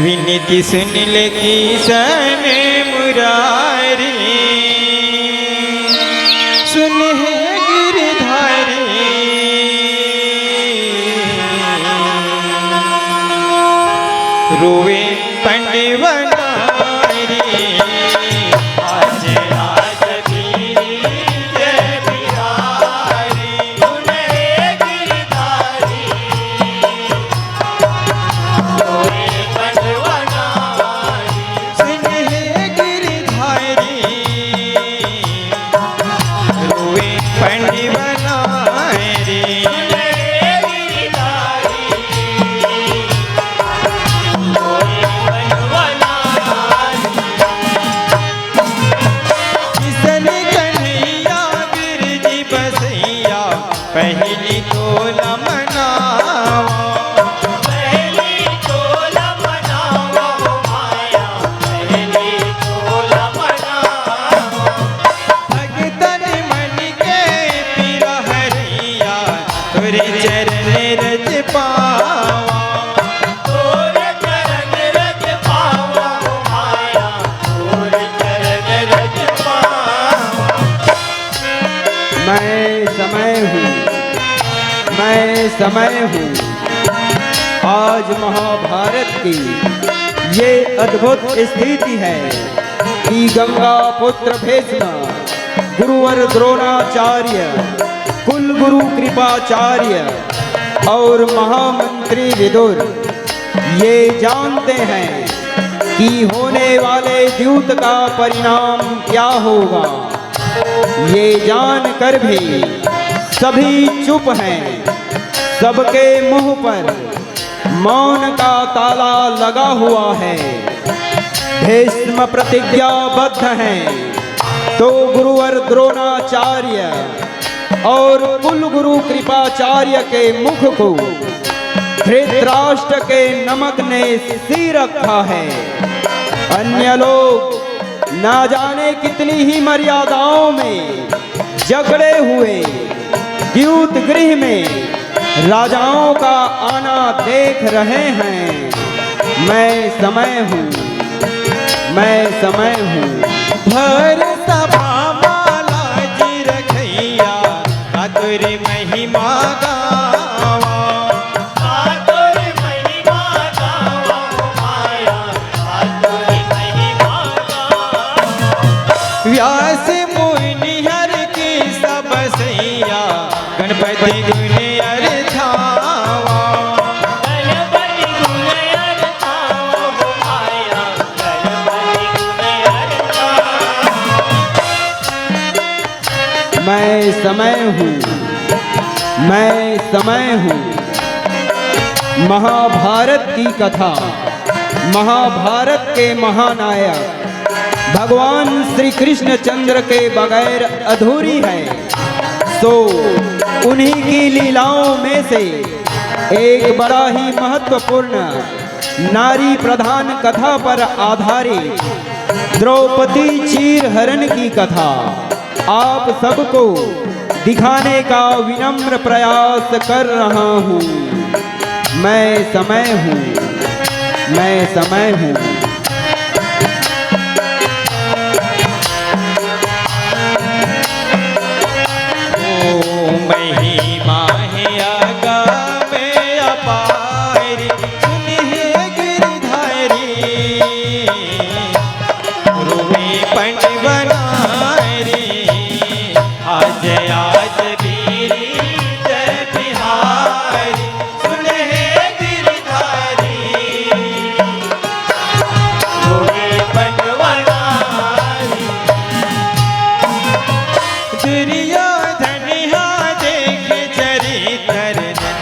विनती सुन ले किशन मुरारी, सुन है गिरधारी, रोवे पंडवनारी। पहली तोला मनावा, पहली तोला मनावा माया, पहली तोला मनावा। भगतन मन के पीरा हरिया, तोरे चरण रज पावा, तोरे चरण रज पावा माया, तोरे चरण रज पावा। मैं समय हूँ, मैं समय हूँ। आज महाभारत की ये अद्भुत स्थिति है कि गंगा पुत्र भीष्म, गुरुवर द्रोणाचार्य, कुल गुरु कृपाचार्य और महामंत्री विदुर ये जानते हैं कि होने वाले द्यूत का परिणाम क्या होगा। ये जानकर भी सभी चुप हैं, सबके मुंह पर मौन का ताला लगा हुआ है। भीष्म प्रतिज्ञाबद्ध हैं तो गुरुवर द्रोणाचार्य और कुल गुरु कृपाचार्य के मुख को धृतराष्ट्र के नमक ने सी रखा है। अन्य लोग ना जाने कितनी ही मर्यादाओं में जकड़े हुए द्यूत गृह में राजाओं का आना देख रहे हैं। मैं समय हूँ, मैं समय हूँ। भर सभा माला जी रखैया, आतुर महिमा गावा, आतुर महिमा गावा माया, आतुर महिमा गावा। व्यास मुनि हर की सब सैया, गणपति गुण अर्थावा, गणपति गुण अर्थावा माया, गणपति गुण अर्थावा। मैं समय हूँ, मैं समय हूँ। महाभारत की कथा, महाभारत के महानायक भगवान श्री कृष्ण चंद्र के बगैर अधूरी है। तो उन्हीं की लीलाओं में से एक बड़ा ही महत्वपूर्ण नारी प्रधान कथा पर आधारित द्रौपदी चीर हरण की कथा आप सबको दिखाने का विनम्र प्रयास कर रहा हूँ। मैं समय हूँ, मैं समय हूँ। महिमा है आगामे अपारी, सुन है गिरधारी, रोवे पंडवनारी। आज आज वीरी जय बिहारी, सुन है गिरधारी, रोवे पंडवनारी। दुर्योधन देख चरित्र,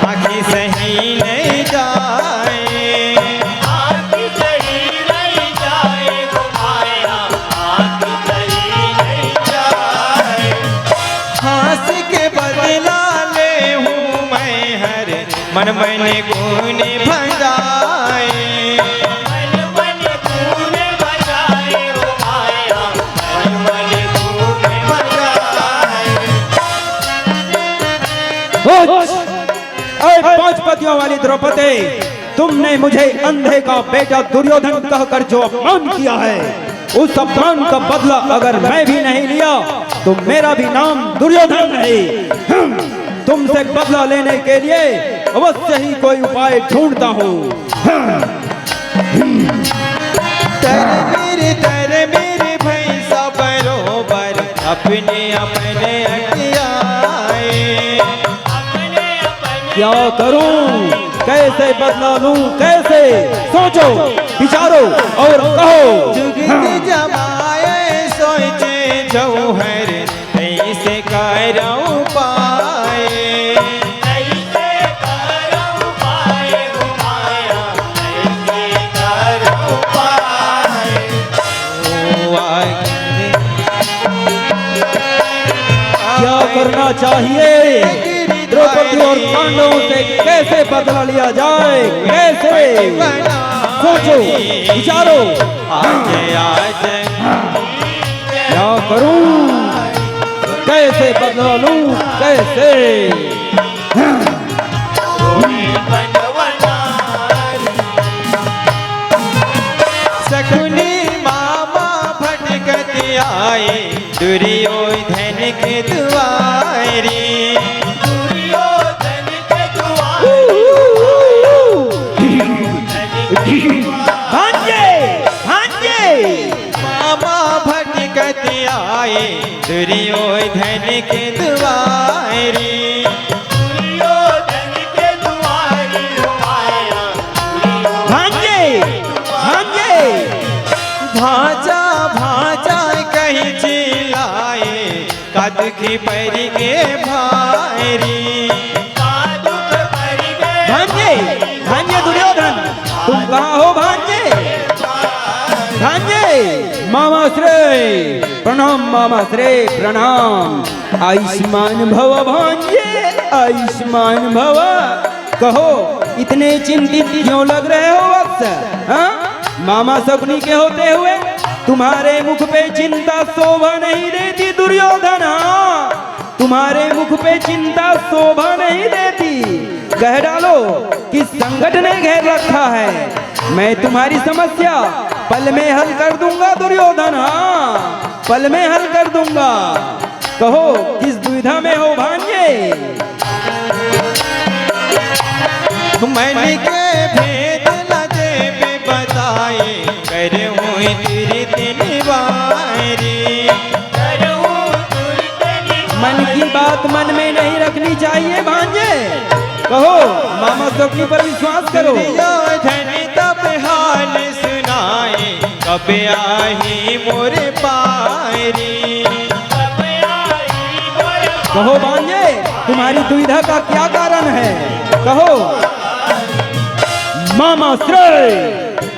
आँखी सही नहीं जाए, आँखी सही नहीं जाए गो माया, आँखी सही नहीं जाए। हंस के बदला ले हूँ मैं हर, मन मन गुण भजाए, मन मन गुण बजाए गो माया, मन मन गुण बजाए। पांच पतियों वाली द्रौपदी, तुमने मुझे अंधे का बेटा दुर्योधन कहकर जो अपमान किया है, उस अपमान का बदला अगर मैं भी नहीं लिया तो मेरा भी नाम दुर्योधन नहीं। तुमसे बदला लेने के लिए अवश्य ही कोई उपाय ढूंढता हूँ। तर मेरे भैंसा बरोबर अपने अपने अटियाए। क्या करूं, कैसे बदला लूं, कैसे? सोचो, विचारो और कहो। जुगत जमाए सोचे जौहर ऐसे करऊं पाए। ऐसे करो पाए घुमाया, ऐसे करो पाए। ओ आगे क्या करना चाहिए? द्रौपदी और पांडवों से कैसे बदला लिया जाए, कैसे? सोचो, विचारो। आज क्या करूं, कैसे बदला लूं, कैसे? शकुनी मामा भटकत आए दुर्योधन के दुआरे। दुर्योधन के दुआरे भांजे, भांजे। मामा भटकत आए दुर्योधन के दुआरे। दुर्योधन के दुआरे घुमाया, भांजे, भांजे। भाजा भाजा कहीं चिल्लाए कदखी पर के भारी। साधुक पर गए भांजे, भांजे दुर्योधन, तुम कहाँ हो भांजे? भांजे, मामा श्रेय प्रणाम, मामा श्रेय प्रणाम। आयुष्मान भव भांजे, आयुष्मान भव। कहो, इतने चिंतित क्यों लग रहे हो वत्स? हाँ? मामा शकुनी के होते हुए तुम्हारे मुख पे चिंता शोभा नहीं देती दुर्योधन। हाँ? तुम्हारे मुख पे चिंता शोभा नहीं देती। कह डालो कि संकट ने घेर रखा है, मैं तुम्हारी समस्या पल में हल कर दूंगा दुर्योधन। हाँ, पल में हल कर दूंगा। कहो, किस दुविधा में हो भांजे? मन के भेद लजे पे बताए करूँ तीर्थ निवारी। मन की बात मन में नहीं रखनी चाहिए भांजे। कहो, मामा शकुनी पर विश्वास करो। दुर्योधन तब हाल सुनाए कब आही मोर पारी। कहो भांजे, तुम्हारी दुविधा का क्या कारण है? कहो। मामा श्रेय,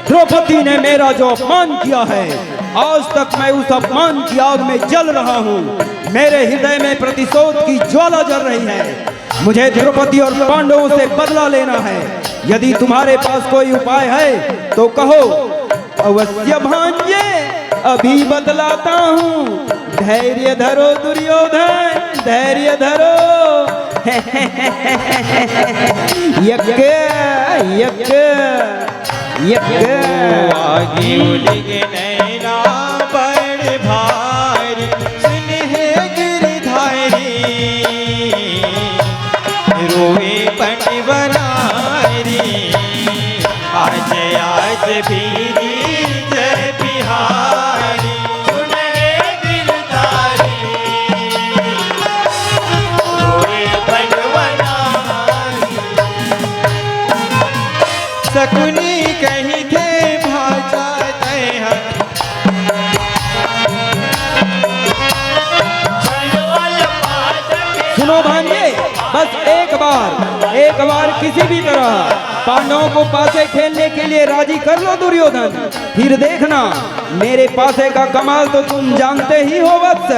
द्रौपदी ने मेरा जो अपमान किया है, आज तक मैं उस अपमान की आग में जल रहा हूँ। मेरे हृदय में प्रतिशोध की ज्वाला जल रही है। मुझे द्रौपदी और पांडवों से बदला लेना है। यदि तुम्हारे पास कोई उपाय है तो कहो। अवश्य भांजे, अभी बतलाता हूँ। धैर्य धरो दुर्योधन, धैर्य धरो। यज्ञ यज्ञ यज्ञ। आगे उलगे नैना बड़ भारी सुनहे गिरधारी। रोए पटवनारी आज आज भीरी जय बिहारी। सुनहे गिरधारी, रोए बनवनारी। शकुनी कहीं थे भाषा तय सुनो भांजे, बस एक बार किसी भी तरह पांडवों को पासे खेलने के लिए राजी कर लो दुर्योधन। फिर देखना, मेरे पासे का कमाल तो तुम जानते ही हो वत्स।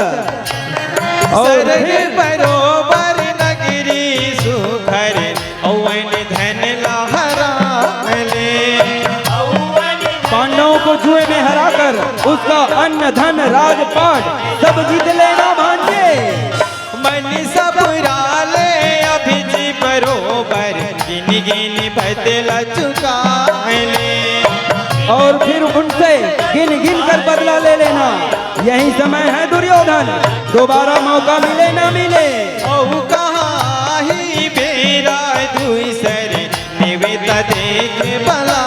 और फिर बरोबर नगरी सुखर अवन धन लहराले। पांडवों को जुए में हराकर उसका अन्न धन राजपाट सब जीत लेना भांजे। मन सब राले अभिजी बरोबर जिन गिन गिन बदला चुका ले। और फिर उनसे गिन गिन कर बदला ले लेना। यही समय है दुर्योधन, दोबारा मौका मिले ना मिले। औ कहाँ ही बेरा दूसर निवेता देख बला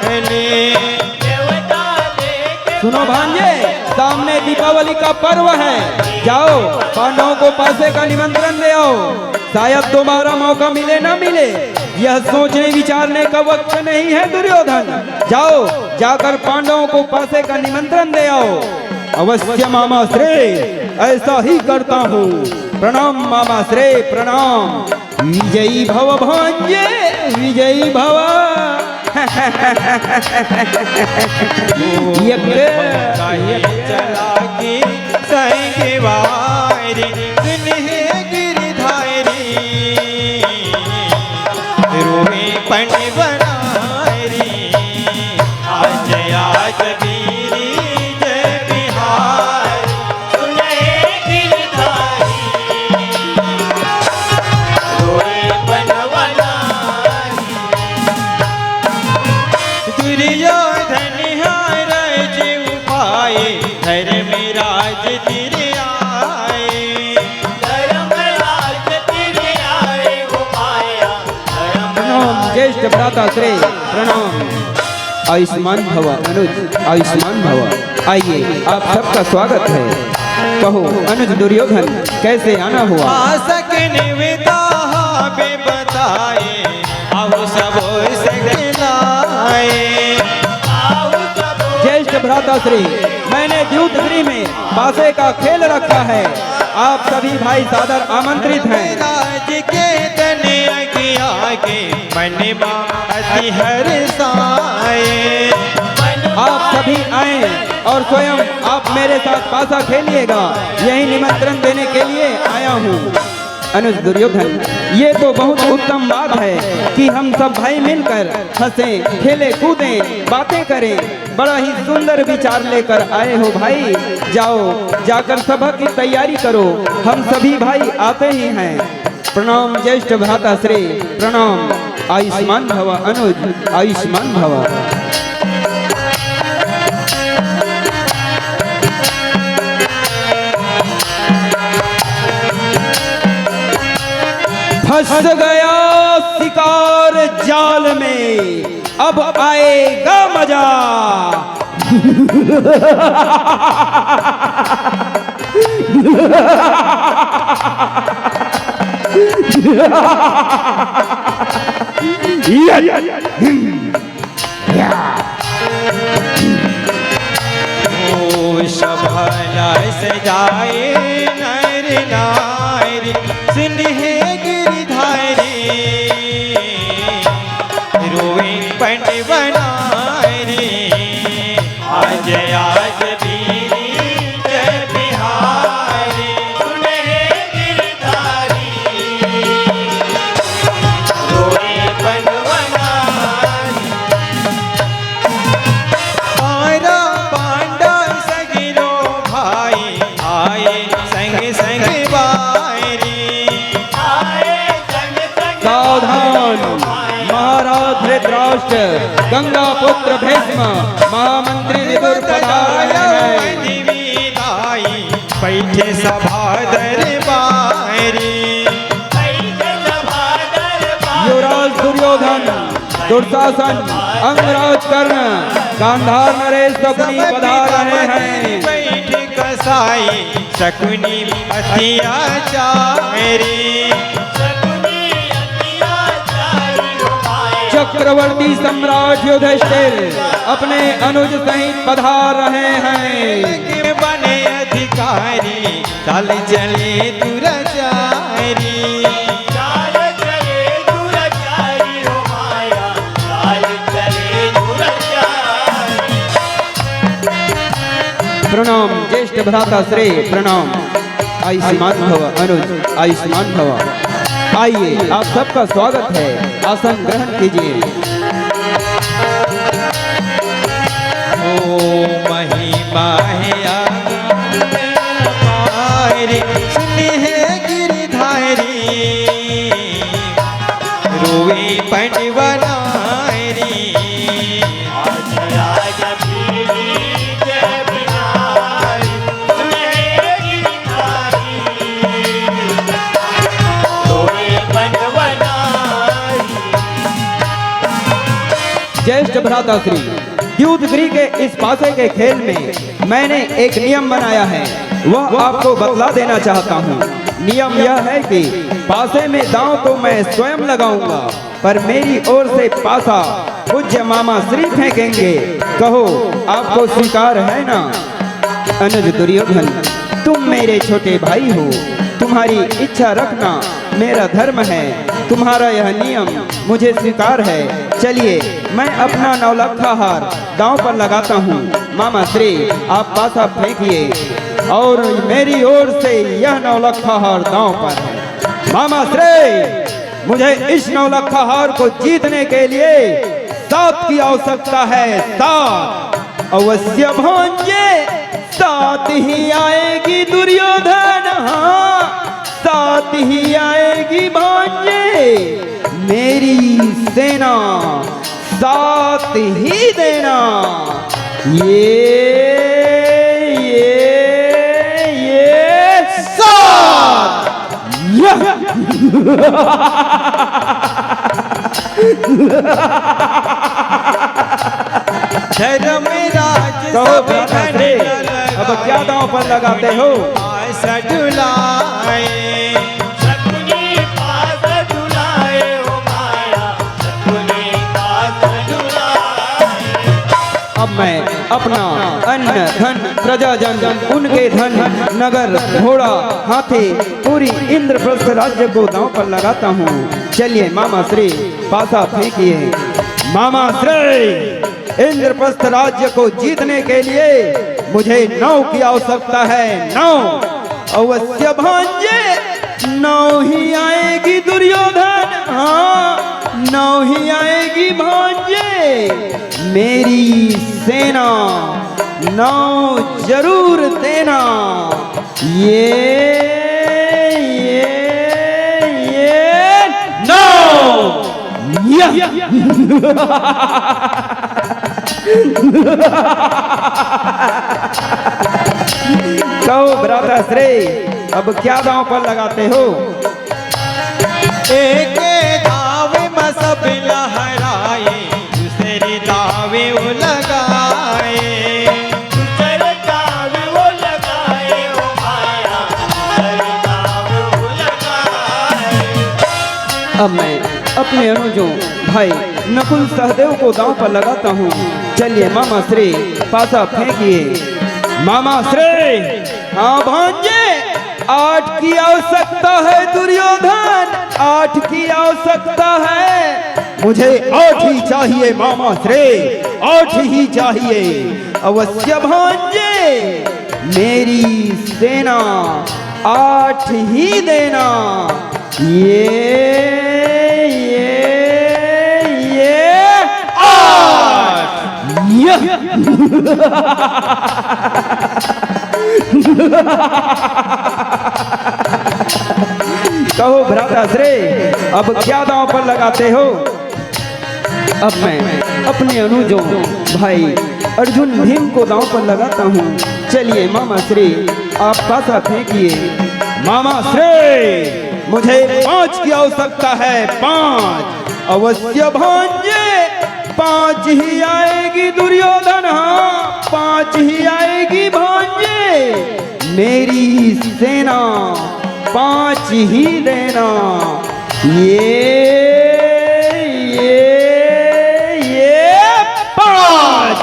ले। देवता देख सुनो भांजे, सामने दीपावली का पर्व है, जाओ पांडवों को पासे का निमंत्रण दे आओ। शायद दोबारा मौका मिले ना मिले, यह सोचने विचारने का वक्त नहीं है दुर्योधन। जाओ जाकर पांडवों को पासे का निमंत्रण दे आओ। अवश्य मामा श्रेय, ऐसा ही करता हूँ। प्रणाम मामा श्रेय, प्रणाम। विजयी भव भांजे, विजयी भव। काहे चला के संग वारी सुनहे गिरधारी रोहे पंडवनारी। आज आज वीरी जय बिहार सुने गिरधारी रोए बनवनारी। दुर्योधन हार जीव पाए धर्म राज तिर आए। धर्मराज तेरे आए हो आया, प्रणाम ज्येष्ठ भ्राता श्रेय, प्रणाम। आयुष्मान भव अनुज, आयुष्मान भव। आइए आप सबका स्वागत है। कहो अनुज दुर्योधन कैसे आना हुआ? आसक निवेदा बे बताए आओ सब सकलाए। आओ सब ज्येष्ठ भ्राता श्री, मैंने द्यूतगिरी में पासे का खेल रखा है, आप सभी भाई सादर आमंत्रित हैं। राज के तन आगे मन अति हर साए। आप सभी आए और स्वयं आप मेरे साथ पासा खेलिएगा, यही निमंत्रण देने के लिए आया हूँ। अनुज दुर्योधन, ये तो बहुत उत्तम बात है कि हम सब भाई मिलकर हंसें, खेले कूदें, बातें करें। बड़ा ही सुंदर विचार लेकर आए हो भाई। जाओ जाकर सभा की तैयारी करो, हम सभी भाई आते ही हैं। प्रणाम ज्येष्ठ भ्राता श्री, प्रणाम। आयुष्मान भव अनुज, आयुष्मान भव। फंस गया शिकार जाल में, अब आएगा मजा। ओ शभला सजाए नर नारी सुनहे गिरधारी रोए पंडवनारी। आज आज वीरी जय बिहारी सुने गिरधारी रोए बनवनारी। पारा पांडा सगिरो भाई आए संग संग बारी। आए संग संग सावधान, महाराज धृतराष्ट्र, गंगा पुत्र भीष्म, महामंत्री विदुर पधार हैं। बैठे सभा दरबारी। युवराज दुर्योधन, दुर्शासन, अंगराज कर्ण, गांधार नरेश शकुनी पधार रहे हैं। बैठ कसाई शकुनी अत्याचारी। चक्रवर्ती सम्राट युधिष्ठिर अपने अनुज सहित पधार रहे हैं। बने अधिकारी चल चले दुराचारी। प्रणाम ज्येष्ठ भ्राता श्रेय, प्रणाम। आयुष्मान भव अनुज, आयुष्मान भव। आइए आप सबका स्वागत है, आसन ग्रहण कीजिए। ओ महिमा है आगारी सुने है गिरधारी रोए भ्राता श्री, द्यूतगिरी के इस पासे के खेल में मैंने एक नियम बनाया है, वह आपको बतला देना चाहता हूँ। नियम यह है कि पासे में दांव तो मैं स्वयं लगाऊंगा, पर मेरी ओर से पासा पूज्य मामा श्री फेंकेंगे। कहो आपको स्वीकार है ना? अनुज दुर्योधन, तुम मेरे छोटे भाई हो, तुम्हारी इच्छा रखना मेरा धर्म है, तुम्हारा यह नियम मुझे स्वीकार है। चलिए मैं अपना नौलखा हार दांव पर लगाता हूँ। मामा श्री आप पासा फेंकिए और मेरी ओर से यह नौलखा हार दांव पर है। मामा श्री मुझे इस नौलखा हार को जीतने के लिए 7 की आवश्यकता है। 7 अवश्य भांजे, 7 ही आएगी दुर्योधन, हाँ 7 ही आएगी भांजे, मेरी सेना 7 ही देना। ये 7 धर्मराज कहो सब भ्राता धन श्री, लगाए, अब क्या दांव पर लगाते हो? आशा डुलाए। शकुनी पास डुलाए हो माया, शकुनी पास डुलाए। अब मैं अपना अन्न धन प्रजाजन, उनके धन नगर घोड़ा हाथी पूरी इंद्रप्रस्थ राज्य को दांव पर लगाता हूँ। चलिए मामा श्री पासा फेंकिए। मामा श्री इंद्रप्रस्थ राज्य को जीतने के लिए मुझे 9 की आवश्यकता है। 9 अवश्य भांजे, 9 ही आएगी दुर्योधन, हाँ 9 ही आएगी भांजे, मेरी सेना 9 जरूर देना। ये 9 कहो भ्राता श्री, अब क्या दांव पर लगाते हो? एक दावे में सब लहराए, दूसरे दावे वो लगाए। दूसरे दाव वो लगाए हो माया, दूसरे दाव वो लगाए। अब मैं अपने अनुजों भाई नकुल सहदेव को दांव पर लगाता हूँ। चलिए मामा श्री पासा फेंकिए। मामा श्री हाँ भांजे, 8 की आवश्यकता है दुर्योधन, 8 की आवश्यकता है। मुझे 8 ही चाहिए मामा श्री, 8 ही चाहिए। अवश्य भांजे, मेरी सेना 8 ही देना। ये 8 कहो भ्राता श्री, अब क्या दांव पर लगाते हो? अब मैं अपने अनुजों भाई अर्जुन भीम को दांव पर लगाता हूँ। चलिए मामा श्री आप पासा फेंकिए। मामा श्री मुझे 5 की आवश्यकता है। 5 अवश्य भांजे, 5 ही आएगी दुर्योधन, हाँ 5 ही आएगी भांजे, मेरी सेना 5 ही देना। ये 5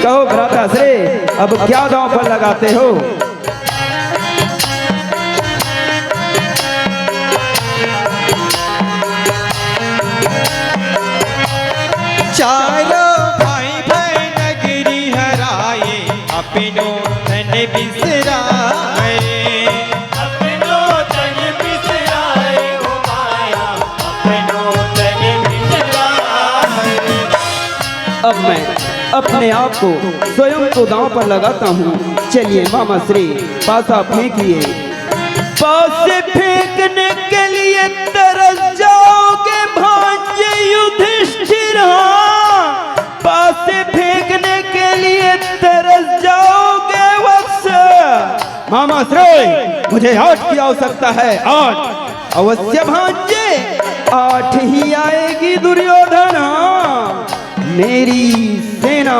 कहो भ्राता श्री, अब क्या दांव पर लगाते हो? चारों भाई भाई नगरी हराए, अपनों धन बिसराए। अपनो तन बिसराए हो माया, अपनो तन बिसराए। अब मैं अपने आप को स्वयं को दांव पर लगाता हूँ। चलिए मामा श्री पासा फेंकिए। पासे फेंकने के लिए तरस जाओगे भांजे युधिष्ठिर, पासे फेंकने के लिए तरस जाओगे वत्स, मामा श्रेय, मुझे 8 की आवश्यकता है। 8 अवश्य भांजे, 8 ही आएगी दुर्योधन। मेरी सेना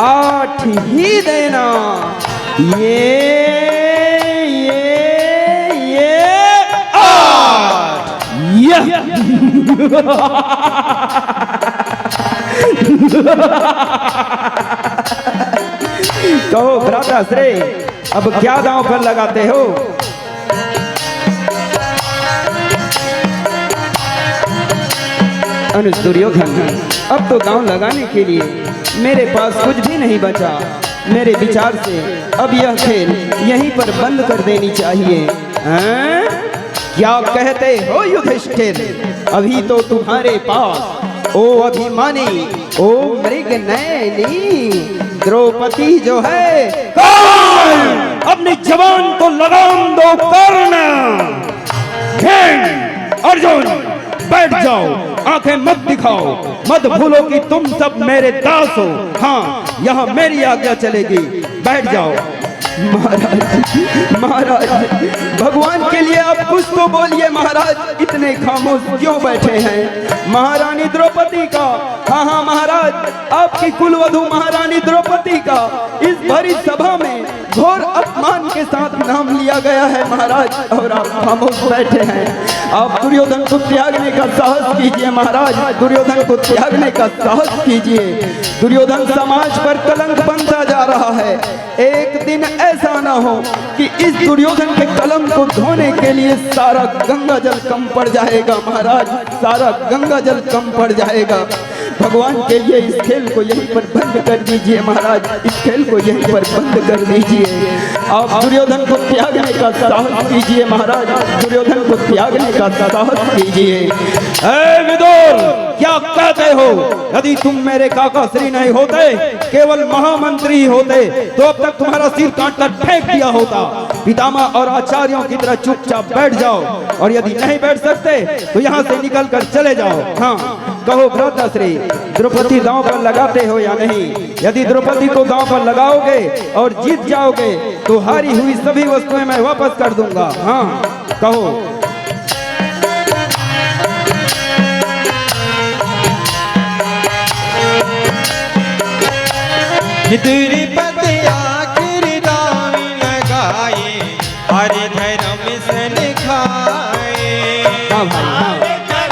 8 ही देना। ये 8 कहो भ्राता श्रेय, अब क्या दांव पर लगाते हो? अनुज दुर्योधन, अब तो दांव लगाने के लिए मेरे पास कुछ भी नहीं बचा। मेरे विचार से अब यह खेल यहीं पर बंद कर देनी चाहिए। हैं? क्या कहते हो युधिष्ठिर? अभी तो तुम्हारे पास ओ अभिमानी, ओ मृग नयनी द्रौपदी जो है, अपनी जवान को लगाम दो कर्ण। अर्जुन बैठ जाओ, आंखें मत दिखाओ, मत भूलो कि तुम सब मेरे दास हो। हाँ, यहाँ मेरी आज्ञा चलेगी, बैठ जाओ। महाराज, महाराज, भगवान के लिए आप कुछ तो बोलिए महाराज, इतने खामोश क्यों बैठे हैं? महारानी द्रौपदी का, हाँ हाँ महाराज, आपकी कुलवधू महारानी द्रौपदी का इस भरी सभा में घोर अपमान के साथ नाम लिया गया है महाराज, और आप खामोश बैठे हैं। आप दुर्योधन को त्यागने का साहस कीजिए महाराज, दुर्योधन को त्यागने का साहस कीजिए। दुर्योधन समाज पर कलंक बनता जा रहा है। एक दिन ऐसा ना हो कि इस दुर्योधन के कलंक को धोने के लिए सारा गंगा जल कम पड़ जाएगा महाराज, सारा गंगा जल कम पड़ जाएगा। भगवान के लिए इस खेल को यहीं पर बंद कर दीजिए महाराज, इस खेल को यहीं पर बंद कर दीजिए। आप दुर्योधन को त्यागने का साहस कीजिए महाराज, दुर्योधन को त्यागने का साहस कीजिए। ऐ विदुर, क्या कहते हो? यदि तुम मेरे काका श्री नहीं होते, केवल महामंत्री होते, तो अब तक तुम्हारा सिर काट कर फेंक दिया होता। पितामह और आचार्यों की तरह चुपचाप बैठ जाओ, और यदि नहीं बैठ सकते तो यहाँ से निकल कर चले जाओ। हाँ, कहो भ्राता श्री, द्रौपदी दांव पर लगाते हो या नहीं? यदि द्रौपदी को दांव पर लगाओगे और जीत जाओगे तो हारी हुई सभी वस्तुएं मैं वापस कर दूंगा। हाँ, कहो। द्रुपद आखिर दांव लगाए, हरे धर्म सन खाए। हाँ भाई, हाँ,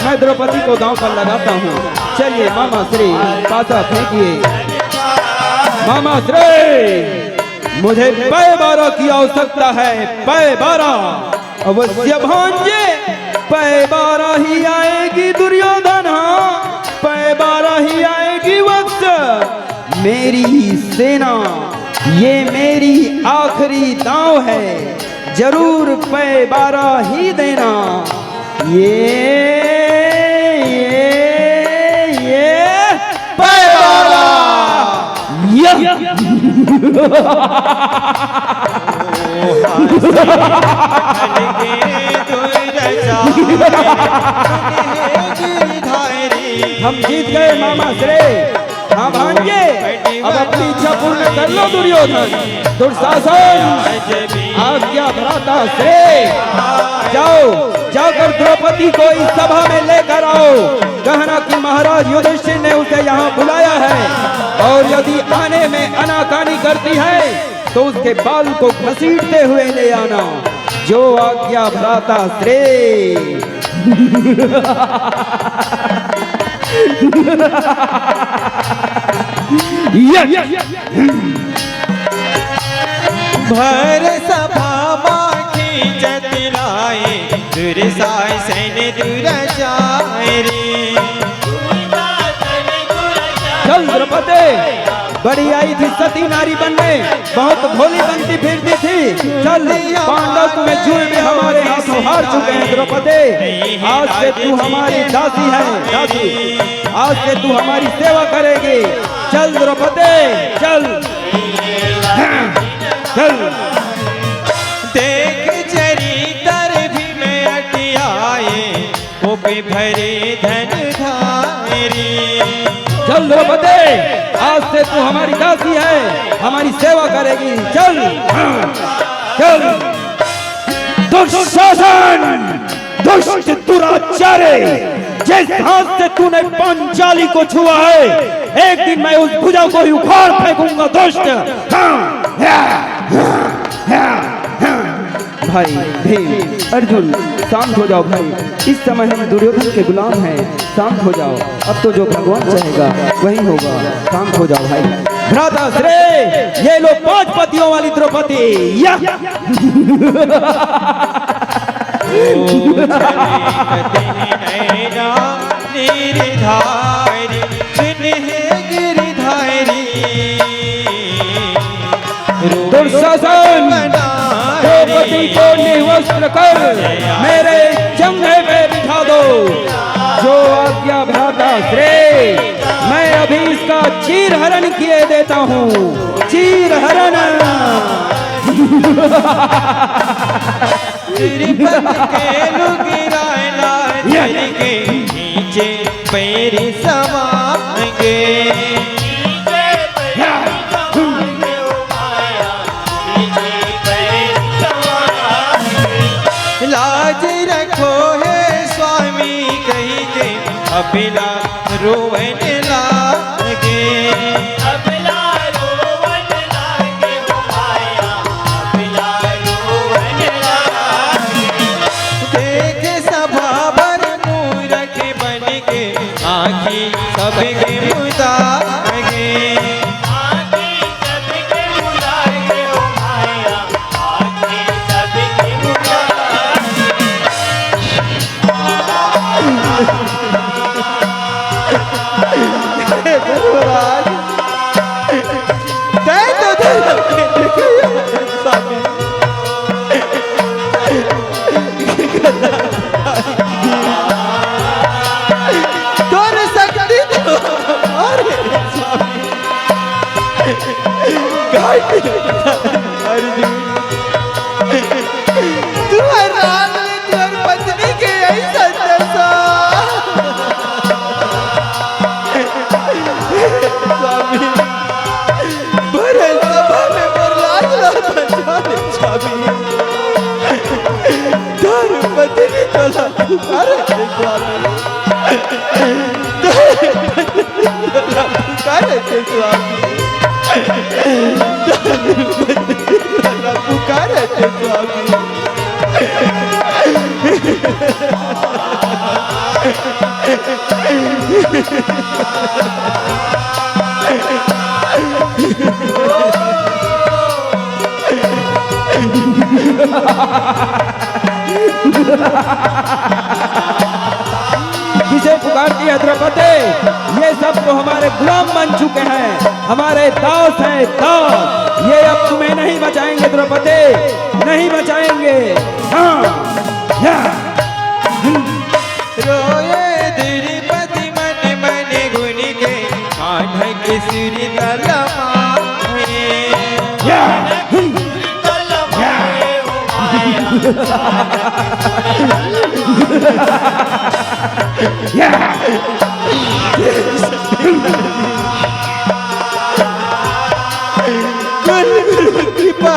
मैं द्रौपदी को दांव पर लगाता हूँ। चलिए मामा श्री, पासा फेंकिए। मामा श्री, मुझे पै 12 की आवश्यकता है, पै 12। अवश्य भांजे, पै 12 ही आएगी दुर्योधन, पै 12 ही आएगी वक्त। मेरी सेना, ये मेरी आखिरी दांव है, जरूर पै 12 ही देना। ये पै 12 हम जीत गए मामा श्रेय। हाँ भांजे, अब अपनी इच्छा पूर्ण कर लो दुर्योधन। दुर्शासन, आज्ञा भ्राता श्रेय, जाओ, जाकर द्रौपदी को इस सभा में लेकर आओ। कहना कि महाराज युधिष्ठिर ने उसे यहाँ बुलाया है, और यदि आने में आनाकानी करती है तो उसके बाल को घसीटते हुए ले आना। जो आज्ञा भ्राता श्रेय। भर सभा माखी जतलाए, दुर्साय सैन्य दुरजाए रे। चल द्रौपदी, बड़ी आई थी सती नारी बनने, बहुत भोली बनती फिरती थी। चल, पांडव तुम्हें जुए में हमारे हाथों हार चुके हैं द्रौपदी। आज से तू हमारी दासी है, दासी। आज से तू हमारी सेवा करेगी। चल द्रौपदी, चल चल। देख चरितर भी में अटियाए, वो पे भरे धन धारी। चल द्रौपदी, आज से तू हमारी दासी है, हमारी सेवा करेगी। चल। चल दुशासन, दुष्ट दुराचारी, जिस हाथ से तूने पांचाली को छुआ है, एक दिन मैं उस भुजा को ही उखाड़ फेंकूंगा दुष्ट। भाई भीम, अर्जुन, शांत हो जाओ भाई। इस समय हम दुर्योधन के गुलाम हैं, शांत हो जाओ। अब तो जो भगवान चाहेगा वही होगा, शांत हो जाओ भाई। भ्राता श्रे, ये लो 5 पतियों वाली द्रौपदी। या निर्धारी गिरधारी दुशासन, द्रौपदी को निवस्त्र कर मेरे जंघे पे बिठा दो। जो आज्ञा भ्राता श्रे, मैं अभी इसका चीर हरण किए देता हूँ। चीर हरण। के नीचे पैर समाएंगे, लाज रखो है स्वामी कही के अबिला रोवन लागे। सबके मुदागे पत्नी के ऐसा दशा स्वामी, भरे सभा में प्रहलाद स्वामी, पत्नी तोला पुकारे स्वामी, पुकारे स्वामी, पुकारे स्वामी। किसे पुकारती है द्रौपदी? ये सब तो हमारे गुलाम बन चुके हैं, हमारे दास हैं दास। ये अब तुम्हें नहीं बचाएंगे द्रौपदी, नहीं बचाएंगे। हाँ रोए द्रौपदी मन मन गुण के कान्ह के सिर तलमाए। कृपा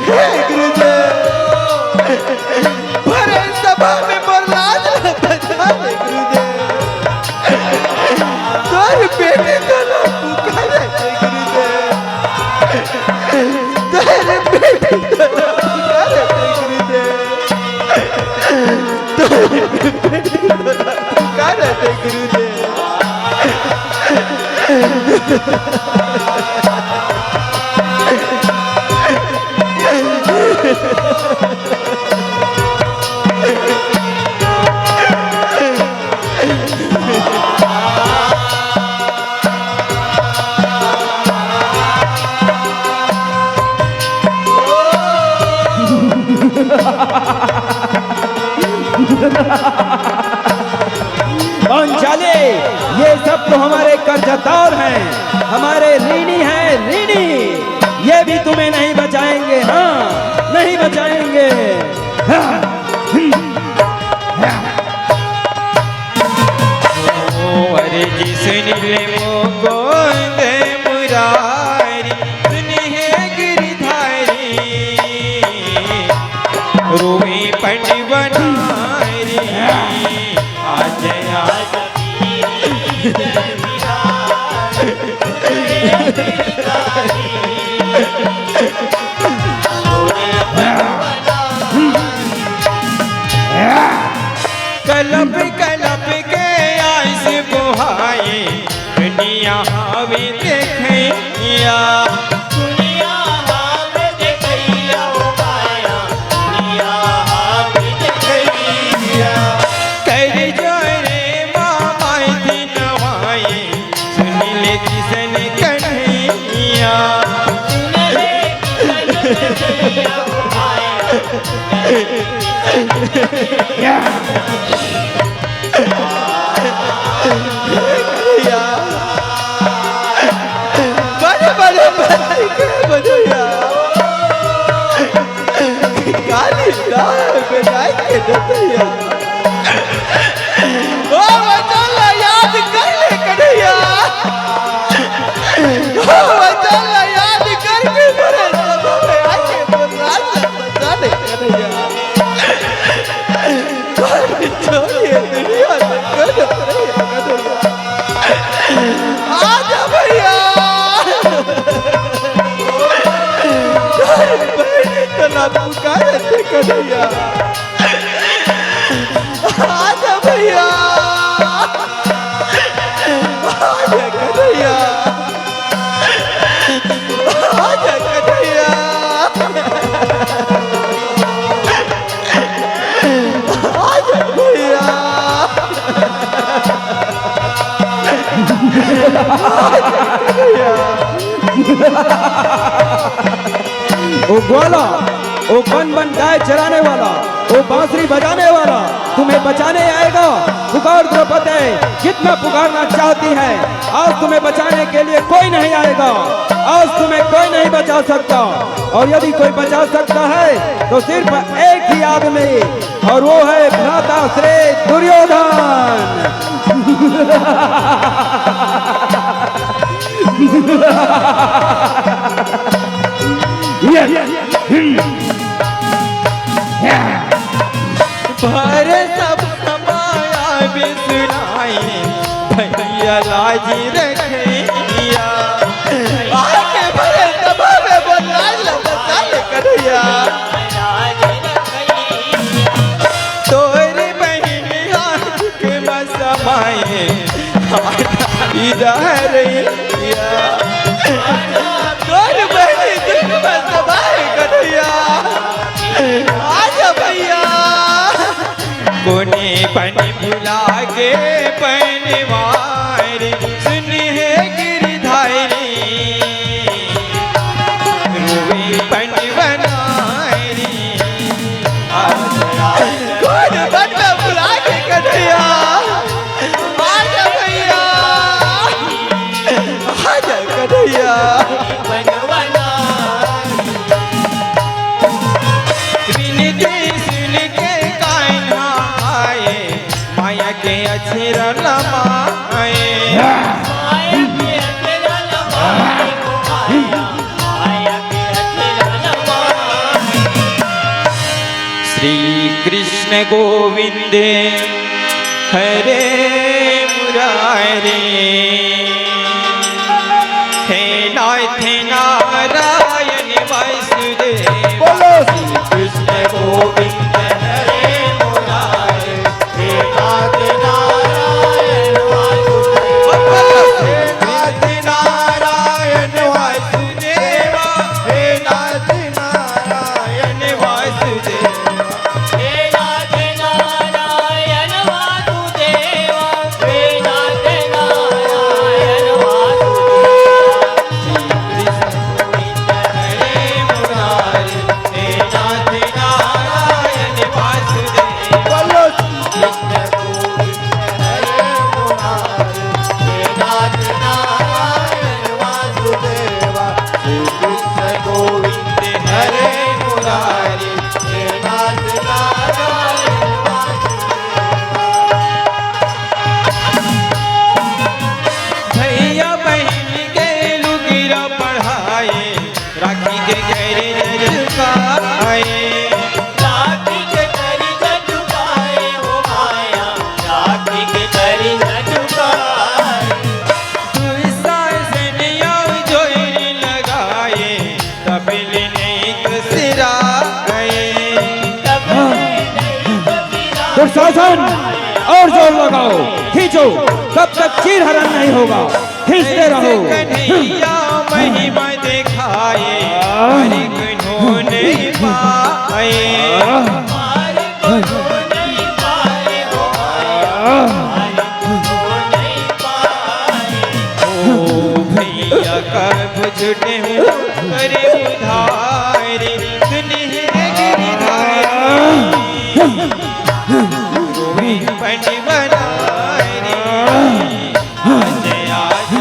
बेटी गुरुदेव, भरे सभा में प्रहलाद गुरुदेव, तोर बेटी तोला पुकारे गुरुदेव, तोर बेटी तोला पुकारे गुरुदेव, तोर बेटी तोला पुकारे गुरुदेव। पांचाली, ये सब तो हमारे कर्जदार हैं, हमारे ऋणी हैं ऋणी। ये भी तुम्हें नहीं बचाएंगे, हाँ नहीं बचाएंगे। कन्हैया बड़े बड़े बनाई के बनैया काली बनाई के दतैया ओ वचन याद कर ले कन्हैया ओ वचन याद करके मेरे सब में आके बता दे कन्हैया छोड़िए दुनिया से कन्हैया आजा भैया इतना पुकारे थे कन्हैया आजा भैया आजा कन्हैया आजा कन्हैया आजा भैया ओ ग्वाला, ओ बन बन गाय चराने वाला, ओ बांसुरी बजाने वाला तुम्हें बचाने आएगा। पुकार द्रौपदी, कितना पुकारना चाहती है, आज तुम्हें बचाने के लिए कोई नहीं आएगा। आज तुम्हें कोई नहीं बचा सकता, और यदि कोई बचा सकता है तो सिर्फ एक ही आदमी, और वो है भ्राता श्री दुर्योधन। भरे सब समाया बिसराए भैया लाजी रखैया आके भरे सब में बोला लगा कन्हैया तोरी बहनिया के मसमाए इधर या तोरी बहनी के मसमाए कन्हैया आजा भैया कोने पन भुला के पनवारी सुने है गिरधारी रोवे पन बनारी कौन बंदा भुला के कन्हैया आजा भैया आजा कन्हैया के अछेरा लमाए श्री कृष्ण गोविंद हरे मुरारी हे नाथ नारायण वासुदेव बोलो श्री कृष्ण गोविंद हरे मुरारी हे नाथ नारायण वासुदेव हे नाथ नारायण वासुदेव दुर्शासन और जोर लगाओ, खींचो, तब तक चीर हरण नहीं होगा, खींचते रहो। कन्हैया महिमा दिखाए हरि गुणों नहीं पाए ओ भैया कब छुटे अरे उधारी सुनिए गिरधारी रोवे पंडवनारी आज आज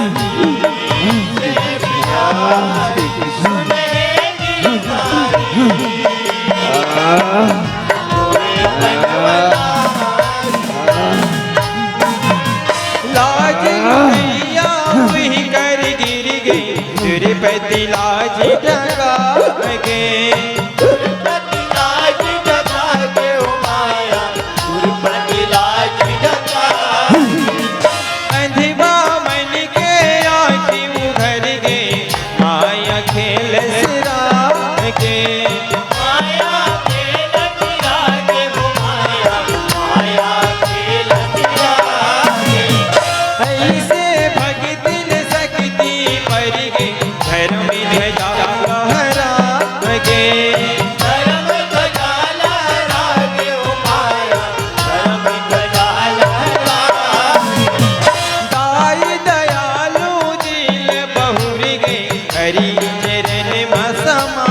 से बिहारी सुनहरी लाज मैया वही कर गिर गई तिरुपति लाज डगा के लाज जगा के ओ माया तिरुपति लाज जगा अंधिबा मन के आँखी उघर गए माया खेल सिरा के माया खेल तिरा के ओ माया माया खेल तिरा के ऐसे भगतिन शक्ति पर गए धर्म ध्वजा लहरा के धर्म ध्वजा लहरा के ओ माया धर्म ध्वजा लहरा दाई दयालु दिल बहुर गए हरि चरण मसमा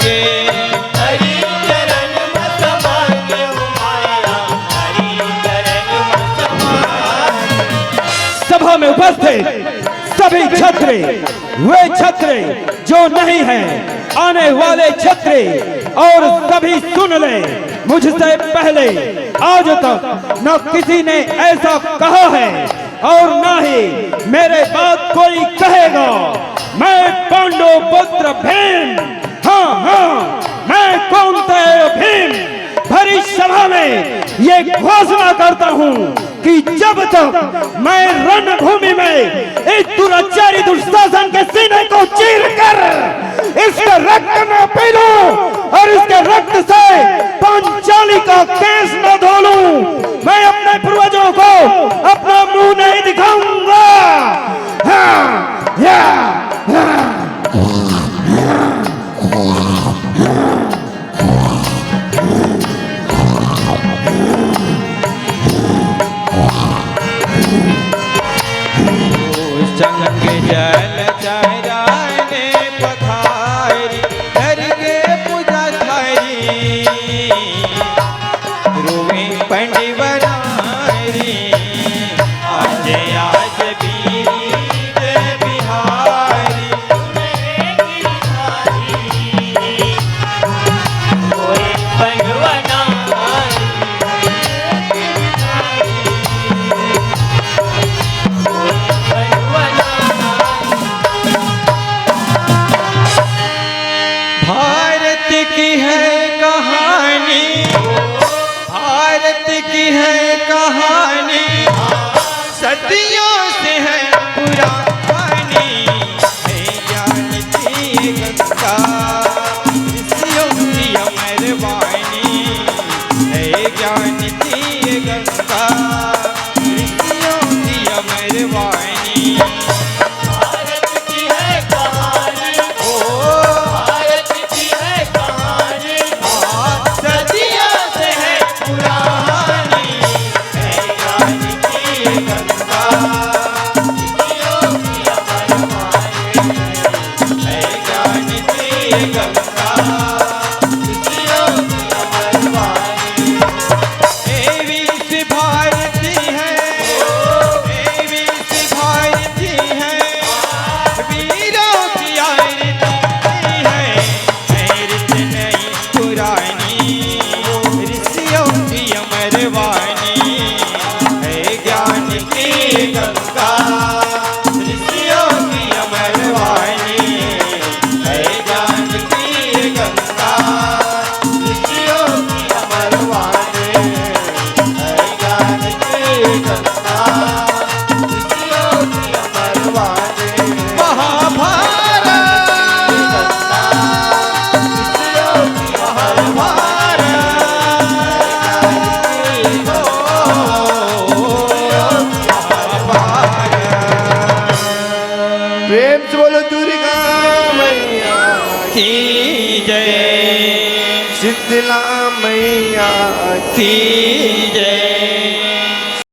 के हरि चरण में समा के ओ माया हरि चरण में समा सभा में उपस्थित सभी छत्री वे छत्री जो नहीं हैं आने वाले छत्री और सभी सुन ले मुझसे पहले आज तक न किसी ने ऐसा कहा है और न ही मेरे बाद कोई कहेगा। मैं पांडु पुत्र भीम, हाँ हाँ मैं कौंतेय भीम भरी सभा में ये घोषणा करता हूँ कि जब तक मैं रणभूमि में इस दुराचारी दुशासन के सीने को चीर कर इसके रक्त न पी लूं और इसके रक्त से पांचाली का केस न धो लूं, मैं अपने पूर्वजों को अपना मुंह नहीं दिखाऊंगा। हाँ, संग जल चराने पखारी धर के पूजा थारी रोवे पंडवनारी आज आज वीर बिहारी कोई भगवाना भारत की है कहानी, भारत की है कहानी सदियों से है पुरानी है ज्ञान की गंगा ऋषियों की अमर वाणी है ज्ञान की गंगा ऋषियों की अमर वाणी भारत की है कहानी ओ भारत की है कहानी सदियों से है पुरानी है ज्ञान की गंगा ऋषियों की अमर वाणी है ज्ञान की गंगा ऋषियों की अमर वाणी देवी से भारती है देवी से भारती है वीरों की आरती है आरती नहीं पुरानी ऋषियों की अमर वाणी है ज्ञान की गंगा ऋषियों की अमर वाणी है ज्ञान की गंगा ऋषियों की अमर वाणी है ज्ञान की गंगा ऋषियों की अमर वाणी महाभारत ऋषियों की अमर वाणी प्रेम से बोलो दुर्गा मैया की जय शीतला मैया की जय